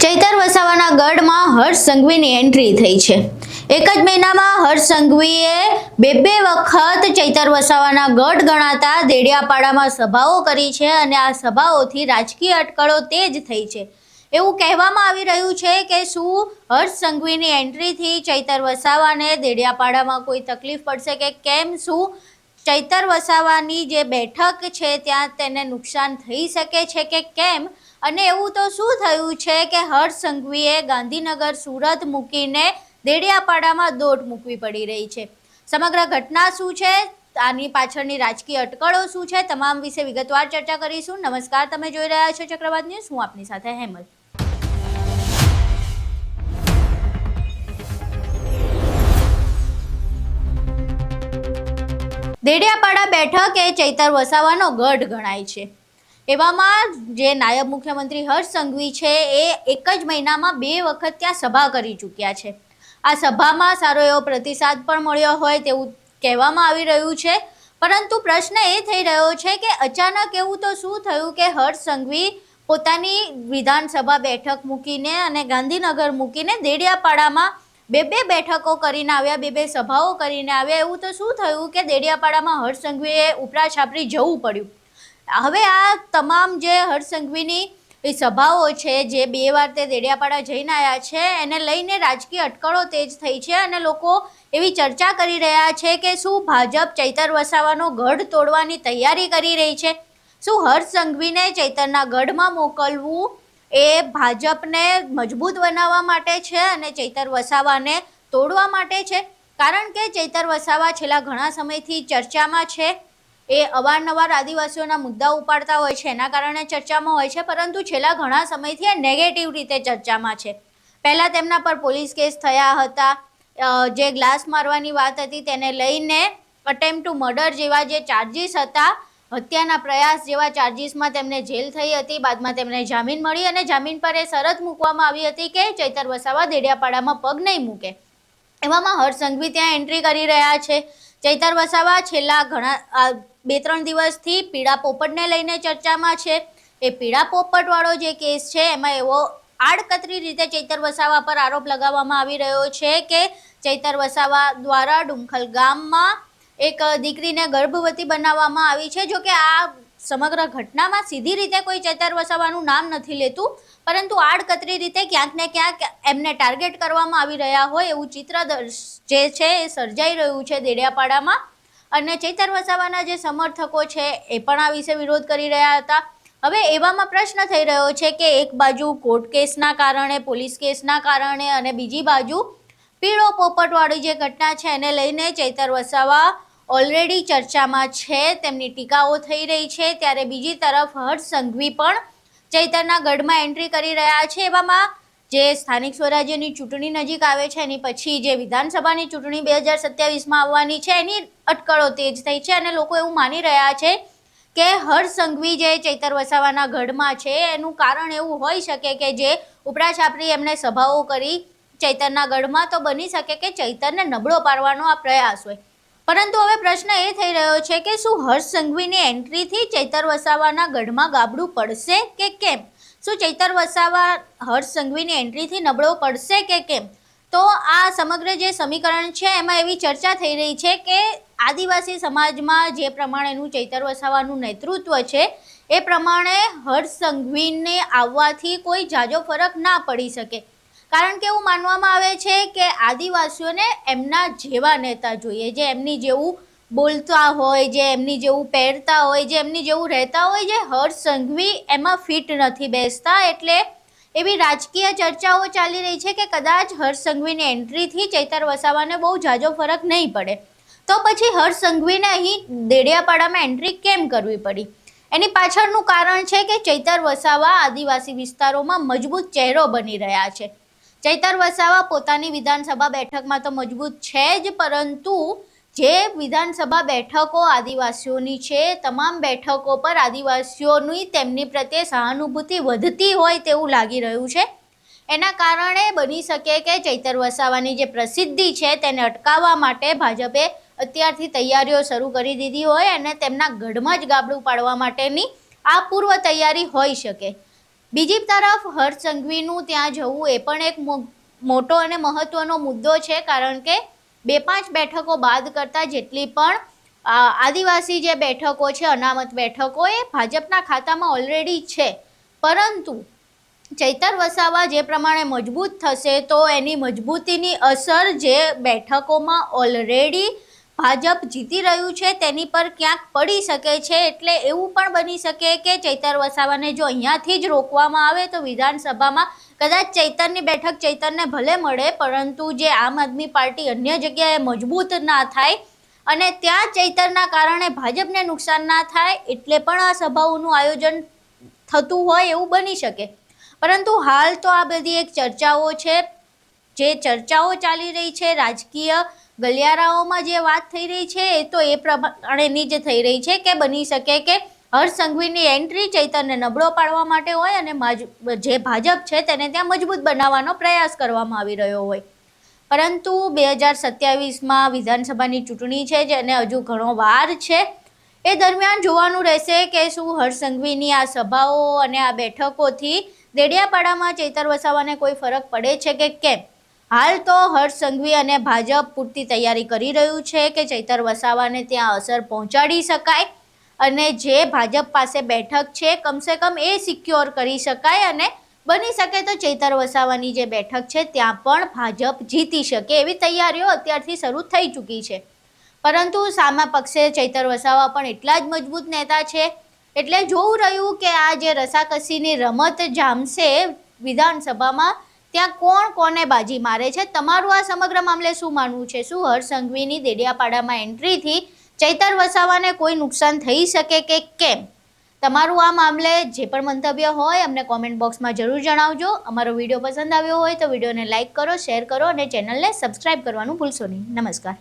ચૈતર વસાવાના ગઢમાં હર્ષ સંઘવીની entry થઈ છે। એક જ મહિનામાં હર્ષ સંઘવીએ બે વખત ચૈતર વસાવાના ગઢ ગણાતા દેડિયાપાડામાં સભાઓ કરી છે અને આ સભાઓથી રાજકીય અટકળો તેજ થઈ છે। એવું કહેવામાં આવી રહ્યું છે કે શું હર્ષ સંઘવીની એન્ટ્રીથી ચૈતર વસાવાને દેડિયાપાડામાં કોઈ તકલીફ પડશે કે કેમ, શું ચૈતર વસાવાની જે બેઠક છે ત્યાં તેને નુકસાન થઈ શકે છે કે કેમ, અને એવું તો શું થયું છે કે હર્ષ સંઘવીએ ગાંધીનગર સુરત મૂકીને દેડિયાપાડામાં દોટ મૂકવી પડી રહી છે। સમગ્ર ઘટના શું છે, આની પાછળની રાજકીય અટકળો શું છે, તમામ વિશે વિગતવાર ચર્ચા કરીશું। નમસ્કાર, તમે જોઈ રહ્યા છો ચક્રવાત ન્યૂઝ, હું આપની સાથે હેમલ। દેડિયાપાડા બેઠક એ ચૈતર વસાવાનો ગઢ ગણાય છે। એવામાં જે નાયબ મુખ્યમંત્રી હર્ષ સંઘવી છે એ એક જ મહિનામાં બે વખત ત્યાં સભા કરી ચૂક્યા છે। આ સભામાં સારો એવો પ્રતિસાદ પણ મળ્યો હોય તેવું કહેવામાં આવી રહ્યું છે, પરંતુ પ્રશ્ન એ થઈ રહ્યો છે કે અચાનક એવું તો શું થયું કે હર્ષ સંઘવી પોતાની વિધાનસભા બેઠક મૂકીને અને ગાંધીનગર મૂકીને દેડિયાપાડામાં બે બેઠકો કરીને આવ્યા, બે સભાઓ કરીને આવ્યા। એવું તો શું થયું કે દેડિયાપાડામાં હર્ષ સંઘવીએ ઉપરા છાપરી જવું પડ્યું। હવે આ તમામ જે હર્ષ સંઘવીની સભાઓ છે, જે બે વાર તે દેડિયાપાડા જઈને આવ્યા છે, એને લઈને રાજકીય અટકળો તેજ થઈ છે અને લોકો એવી ચર્ચા કરી રહ્યા છે કે શું ભાજપ ચૈતર વસાવાનો ગઢ તોડવાની તૈયારી કરી રહી છે? શું હર્ષ સંઘવીને ચૈતરના ગઢમાં મોકલવું એ ભાજપને મજબૂત બનાવવા માટે છે અને ચૈતર વસાવાને તોડવા માટે છે? કારણ કે ચૈતર વસાવા છેલ્લા ઘણા સમયથી ચર્ચામાં છે। એ અવારનવાર આદિવાસીઓના મુદ્દા ઉપાડતા હોય છે, એના કારણે ચર્ચામાં હોય છે, પરંતુ છેલ્લા ઘણા સમયથી એ નેગેટિવ રીતે ચર્ચામાં છે। પહેલા તેમના પર પોલીસ કેસ થયા હતા, જે ગ્લાસ મારવાની વાત હતી તેને લઈને અટેમ્પ્ટ ટુ મર્ડર જેવા જે ચાર્જીસ હતા, હત્યાના પ્રયાસ જેવા ચાર્જીસમાં તેમને જેલ થઈ હતી। બાદમાં તેમને જામીન મળી અને જામીન પર એ શરત મૂકવામાં આવી હતી કે ચૈતર વસાવા દેડિયાપાડામાં પગ નહીં મૂકે। એવામાં હર્ષ સંઘવી ત્યાં એન્ટ્રી કરી રહ્યા છે। ચૈતર વસાવા છેલ્લા ઘણા 2-3 દિવસથી પીળા પોપટને લઈને ચર્ચામાં છે। એ પીળા પોપટવાળો જે કેસ છે એમાં એવો આડકતરી રીતે ચૈતર વસાવા પર આરોપ લગાવવામાં આવી રહ્યો છે કે ચૈતર વસાવા દ્વારા ડુમખલ ગામમાં એક દીકરીને ગર્ભવતી બનાવવામાં આવી છે। જો કે આ સમગ્ર ઘટનામાં સીધી રીતે કોઈ ચૈતર વસાવાનું નામ નથી લેતું, પરંતુ આડકતરી રીતે ક્યાંક ને ક્યાંક એમને ટાર્ગેટ કરવામાં આવી રહ્યા હોય એવું ચિત્ર જે છે એ સર્જાઈ રહ્યું છે દેડિયાપાડામાં। અને ચૈતર વસાવાના જે સમર્થકો છે એ પણ આ વિશે વિરોધ કરી રહ્યા હતા। હવે એવામાં પ્રશ્ન થઈ રહ્યો છે કે એક બાજુ કોર્ટ કેસના કારણે, પોલીસ કેસના કારણે અને બીજી બાજુ પીળો પોપટવાળી જે ઘટના છે એને લઈને ચૈતર વસાવા ઓલરેડી ચર્ચામાં છે, તેમની ટીકાઓ થઈ રહી છે। ત્યારે બીજી તરફ હર્ષ સંઘવી પણ ચૈતરના ગઢમાં એન્ટ્રી કરી રહ્યા છે। એવામાં જે સ્થાનિક સ્વરાજ્યની ચૂંટણી નજીક આવે છે એની પછી જે વિધાનસભાની ચૂંટણી 2027માં આવવાની છે એની અટકળો તેજ થઈ છે અને લોકો એવું માની રહ્યા છે કે હર્ષ સંઘવી જે ચૈતર વસાવાના ગઢમાં છે એનું કારણ એવું હોઈ શકે કે જે ઉપરા છાપરી એમને સભાઓ કરી ચૈતરના ગઢમાં, તો બની શકે કે ચૈતરને નબળો પાડવાનો આ પ્રયાસ હોય। પરંતુ હવે પ્રશ્ન એ થઈ રહ્યો છે કે શું હર્ષ સંઘવીની એન્ટ્રીથી ચૈતર વસાવાના ગઢમાં ગાબડું પડશે કે કેમ? શું ચૈતર વસાવા હર્ષ સંઘવીની એન્ટ્રીથી નબળો પડશે કે કેમ? તો આ સમગ્ર જે સમીકરણ છે એમાં એવી ચર્ચા થઈ રહી છે કે આદિવાસી સમાજમાં જે પ્રમાણેનું ચૈતર વસાવાનું નેતૃત્વ છે એ પ્રમાણે હર્ષ સંઘવીને આવવાથી કોઈ જાજો ફરક ના પડી શકે। કારણ કે એવું માનવામાં આવે છે કે આદિવાસીઓને એમના જેવા નેતા જોઈએ, જે એમની જેવું બોલતા હોય, જે એમની જેવું પહેરતા હોય, જે એમની જેવું રહેતા હોય। જે હર્ષ સંઘવી એમાં ફિટ નથી બેસતા, એટલે એવી રાજકીય ચર્ચાઓ ચાલી રહી છે કે કદાચ હર્ષ સંઘવીની એન્ટ્રીથી ચૈતર વસાવાને બહુ જાજો ફરક નહીં પડે। તો પછી હર્ષ સંઘવીને અહીં દેડિયાપાડામાં એન્ટ્રી કેમ કરવી પડી? એની પાછળનું કારણ છે કે ચૈતર વસાવા આદિવાસી વિસ્તારોમાં મજબૂત ચહેરો બની રહ્યા છે। ચૈતર વસાવા પોતાની વિધાનસભા બેઠકમાં તો મજબૂત છે જ, પરંતુ જે વિધાનસભા બેઠકો આદિવાસીઓની છે, તમામ બેઠકો પર આદિવાસીઓની તેમની પ્રત્યે સહાનુભૂતિ વધતી હોય તેવું લાગી રહ્યું છે। એના કારણે બની શકે કે ચૈતર વસાવાની જે પ્રસિદ્ધિ છે તેને અટકાવવા માટે ભાજપે અત્યારથી તૈયારીઓ શરૂ કરી દીધી હોય અને તેમના ગઢમાં જ ગાબડું પાડવા માટેની આ પૂર્વ તૈયારી હોઈ શકે। બીજી તરફ હર્ષ સંઘવીનું ત્યાં જવું એ પણ એક મોટો અને મહત્વનો મુદ્દો છે, કારણ કે 2-5 બેઠકો બાદ કરતાં જેટલી પણ આદિવાસી જે બેઠકો છે, અનામત બેઠકો, એ ભાજપના ખાતામાં ઓલરેડી છે. પરંતુ ચૈતર વસાવા જે પ્રમાણે મજબૂત થશે તો એની મજબૂતીની અસર જે બેઠકોમાં ઓલરેડી ભાજપ જીતી રહ્યું છે તેની પર ક્યાંક પડી શકે છે. એટલે એવું પણ બની શકે કે ચૈતર વસાવાને જો અહીંયાથી જ રોકવામાં આવે તો વિધાનસભામાં કદાચ ચૈતરની બેઠક ચૈતરને ભલે મળે, પરંતુ જે આમ આદમી પાર્ટી અન્ય જગ્યાએ મજબૂત ના થાય અને ત્યાં ચૈતરના કારણે ભાજપને નુકસાન ના થાય, એટલે પણ આ સભાઓનું આયોજન થતું હોય એવું બની શકે. પરંતુ હાલ તો આ બધી એક ચર્ચાઓ છે, જે ચર્ચાઓ ચાલી રહી છે, રાજકીય ગલિયારાઓમાં જે વાત થઈ રહી છે એ તો એ પ્રમાણેની જ થઈ રહી છે કે બની શકે કે હર્ષ સંઘવીની એન્ટ્રી ચૈતરને નબળો પાડવા માટે હોય અને જે ભાજપ છે તેને ત્યાં મજબૂત બનાવવાનો પ્રયાસ કરવામાં આવી રહ્યો હોય. પરંતુ 2027માં વિધાનસભાની ચૂંટણી છે, જેને હજુ ઘણો વાર છે. એ દરમિયાન જોવાનું રહેશે કે શું હર્ષ સંઘવીની આ સભાઓ અને આ બેઠકોથી દેડિયાપાડામાં ચૈતર વસાવાને કોઈ ફરક પડે છે કે કેમ. હાલ તો હર્ષ સંઘવી અને ભાજપ પૂરતી તૈયારી કરી રહ્યું છે કે ચૈતર વસાવાને ત્યાં અસર પહોંચાડી શકાય અને જે ભાજપ પાસે બેઠક છે કમસે કમ એ સિક્યોર કરી શકાય અને બની શકે તો ચૈતર વસાવાની જે બેઠક છે ત્યાં પણ ભાજપ જીતી શકે એવી તૈયારીઓ અત્યારથી શરૂ થઈ ચૂકી છે. પરંતુ સામા પક્ષે ચૈતર વસાવા પણ એટલા જ મજબૂત નેતા છે. એટલે જોવું રહ્યું કે આ જે રસાકસીની રમત જામશે વિધાનસભામાં, ત્યાં કોણ કોને બાજી મારે છે. તમારું આ સમગ્ર મામલે શું માનવું છે? શું હર્ષ સંઘવીની દેડિયાપાડામાં એન્ટ્રીથી ચૈતર વસાવાને કોઈ નુકસાન થઈ શકે કે કેમ? તમારું આ મામલે જે પણ મંતવ્ય હોય અમને કોમેન્ટ બોક્સમાં જરૂર જણાવજો. અમારો વિડીયો પસંદ આવ્યો હોય તો વિડીયોને લાઇક કરો, શેર કરો અને ચેનલને સબસ્ક્રાઈબ કરવાનું ભૂલશો નહીં. નમસ્કાર.